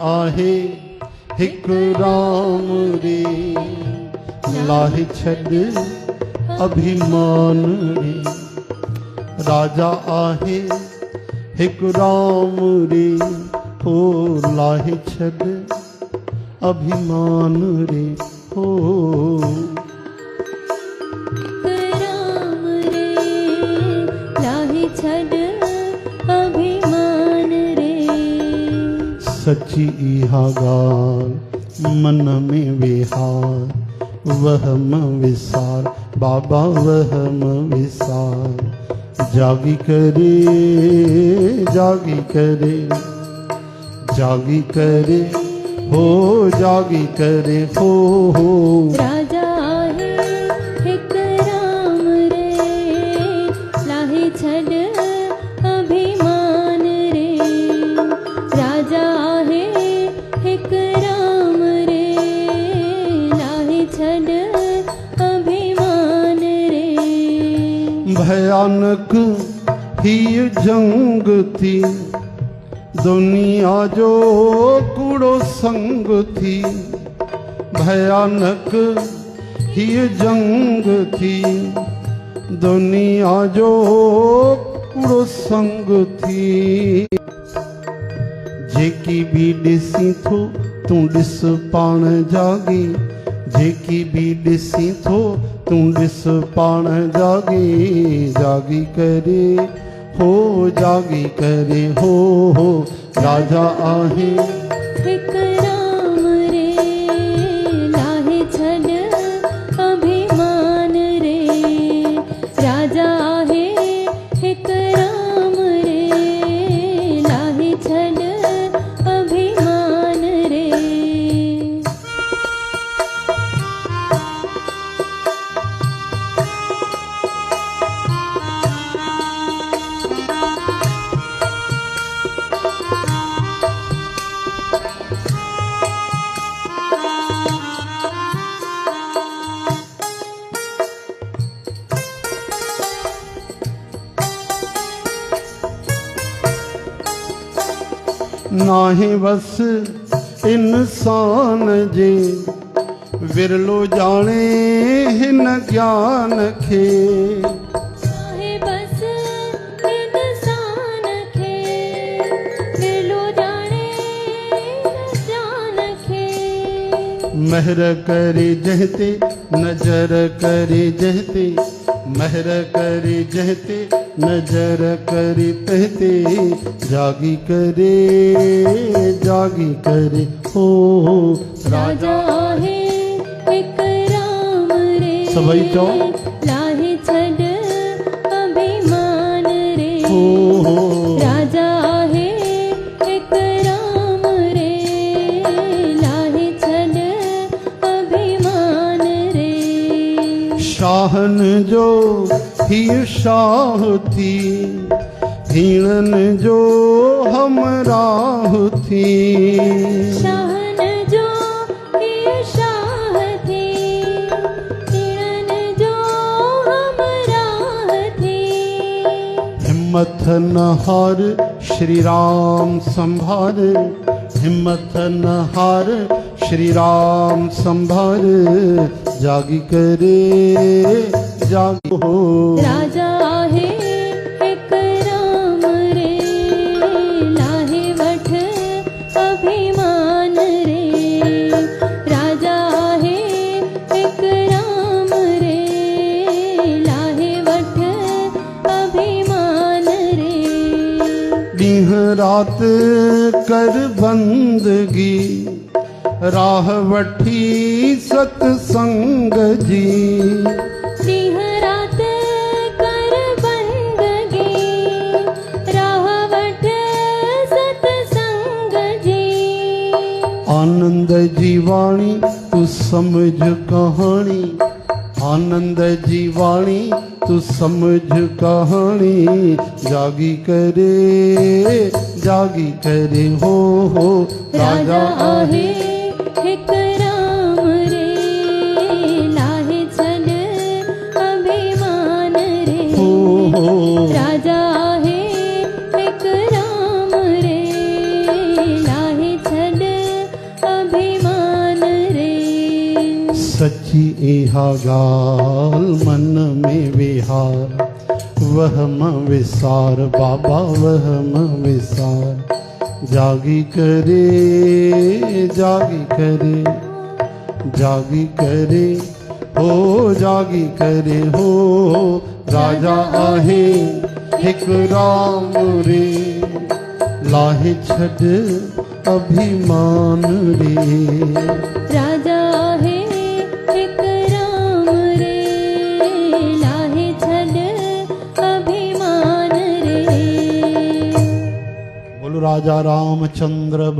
आहे हिक राम रे, लाहे छड़ अभिमान रे। राजा आहे हिक राम रे, हो लाहे छड़ अभिमान रे हो। राम रे लाहे छड़ अभिमान रे। सच्ची इहा गाल मन में विहार, वहम विसार बाबा वहम विसार। जागी करे जागी करे जागी करे हो, जागी करे हो। राजा आहे हिक राम रे, लाहे छड़ अभिमान रे। राजा आहे हिक राम रे, लाहे छड़ अभिमान रे। भयानक ही जंग थी, दुनिया जो कूड़ो संग थी। भयानक ही जंग थी, दुनिया जो कूड़ो संग थी। जेकी भी ॾिसी थो तूं ॾिस पाण जागी, जेकी भी ॾिसी थो तूं ॾिस पाण जागी। जागी करे हो, जागी करे हो। राजा आहे हिक राम रे, लाहे छड़ अभिमान रे। राजा आहे हिक राम रे, लाहे छड़ अभिमान रे। नाहे बस इंसान जे, विरलो जाने हिन ज्ञान खे। नाहे बस इंसान खे, विरलो जाने जान खे। महर करे जहते नजर करे जहते, महर करे जहते नजर करे तहते। जागी करे जागी करे हो। राजा आहे हिक राम रे, सभई चओ लाहे छड़ अभिमान रे। हो। राजा आहे हिक राम रे, लाहे छड़ अभिमान रे। शाहन जो ही शाह थी, हीणन जो हमराह थी। शाहन जो ही शाह थी, हीणन जो हमराह थी। हिम्मत न हार श्री राम संभार, हिम्मत न हार श्री राम संभार। जागी करे जागी हो। राजा आहे हिक राम रे, लाहे वठ अभिमान रे। राजा आहे हिक राम रे, लाहे वठ अभिमान रे। ॾींह रात कर बंदगी, राह वठी सतसंग जी। ॾींह रात कर बंदगी, राह वठ सतसंग जी। आनंद जी वाणी तू समझ कहानी, आनंद जी वाणी तू समझ कहानी। जागी करे हो। राजा आहे हिक राम रे, लाहे छड़ अभिमान रे। राजा आहे हिक राम रे, लाहे छड़ सची इहा गाल मन में विहार वहम विसार बाबा वहम विसार जागी करे जागी करे जागी करे हो जागी करे हो राजा आहे हिक राम रे लाहे छड़ अभिमान रे राजा है एक राम रे लाहे छड़ अभिमान रे। बोलो राजा रामचंद्र